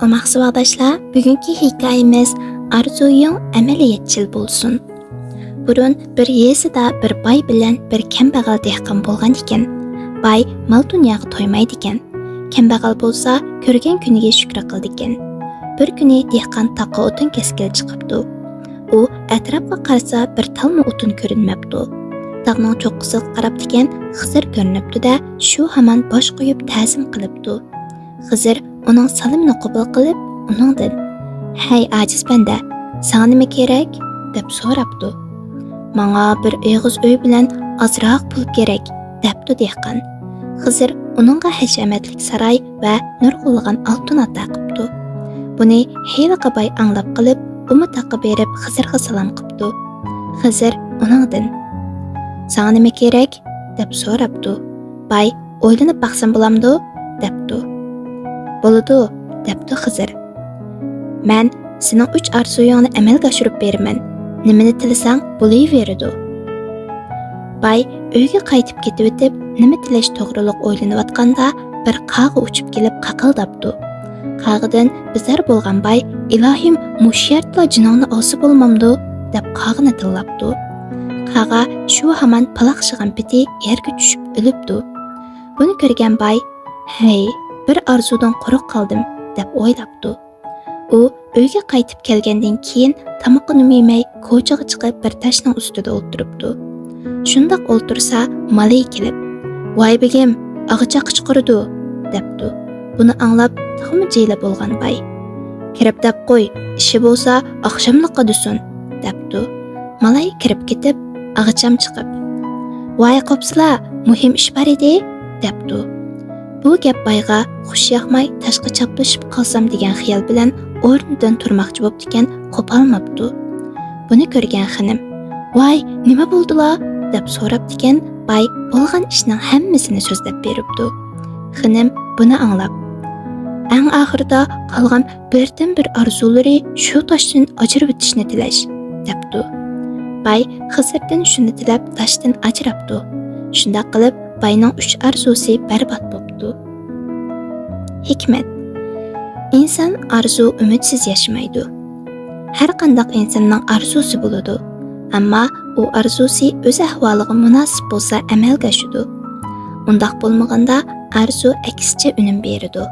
Omoqchi vaqdoshlar, bugungi hikoyamiz Arzuying amaliyotchil bo'lsin. Burun bir yezida bir boy bilan bir kambag'al dehqon bo'lgan ekan. Boy mol dunyoga to'ymaydi ekan. Kambag'al bo'lsa, ko'rgan kuniga shukr qildi ekan. Bir kuni dehqon taqqa o'tin keskil chiqibdi. U atrofga qarasa bir talma o'tin ko'rinmabdi. Taqning cho'qqisiga qarab ekan, Xizr ko'rinibdi-da, shu hamon bosh qo'yib ta'zim qilibdi. Xizr uning salimini qabul qilib, uningdan "Hey ajiz banda, sana nima kerak?" deb so'rabdi. "Menga bir eg'iz uy bilan ozroq pul kerak", debdi dehqon. Xizr uningga hashamatlik saroy va nurg'ulg'an oltin ato qilibdi. Buni heyliqa boy anglab qilib, umi taqib berib Xizrga salom qilibdi. Xizr uningdan "Sana nima kerak?" deb so'rabdi. Boy "O'ylanib baqsam bo'lamdi?" debdi. "Bo'ladi", debdi Xizr. "Men sening 3 orzuyingni amalga oshirib beraman. Nimani tilasang bo'laveradi." Boy uyga qaytib ketib o'tib, nima tilash to'g'riliq o'ylanayotganda bir qag'i uchib kelib qaqildabdi. Qag'idan bizar bo'lgan boy "Ilohim, mushyartla jinongni olsa bo'lmamdi?" deb qag'ini tillabdi. Qaga shu hamon palaqshigan piti yerga tushib o'libdi. Buni ko'rgan boy "Hey, bir arzudan quruq qoldim", deb o'ylabdi. U uyga qaytib kelgandan keyin tamoqni yemay ko'chaga chiqib bir tashning ustida o'tiribdi. Shundoq o'ltirsa, malay kelib, "Voy begim, og'icha qichqirdi", debdi. Buni anglab, to'xmi jiyla bo'lgan boy "Kirib deb qo'y, ishi bo'lsa oqshomliqqa desin", debdi. Malay kirib ketib, og'icham chiqib, "Voy qopsizlar, muhim ish bor edi", debdi. Bu gap boyga xush yoqmay tashqi chaplashib qolsam degan xiyol bilan o'rnidan turmoqchi bo'lib ekan, qo'polmabdi. Buni ko'rgan xonim "Voy, nima bo'ldilar?" deb so'rab ekan, boy bo'lgan ishning hammasini so'zlab beribdi. Xonim buni anglab, "Eng oxirida qolgan birdan bir orzulari shu toshdan ajrab o'tishni tilash", debdi. Boy Xizrdan shuni tilab toshdan ajrabdi. Shunda qilib boyning 3 arzusi barbod bo'ldi. Hikmat. Inson arzu umidsiz yashamaydi. Har qanday insonning arzusi bo'ladi, ammo u arzusi o'z ahvoliga munosib bo'lsa amalga oshadi. Undaq bo'lmaganda arzu aksicha unum beradi.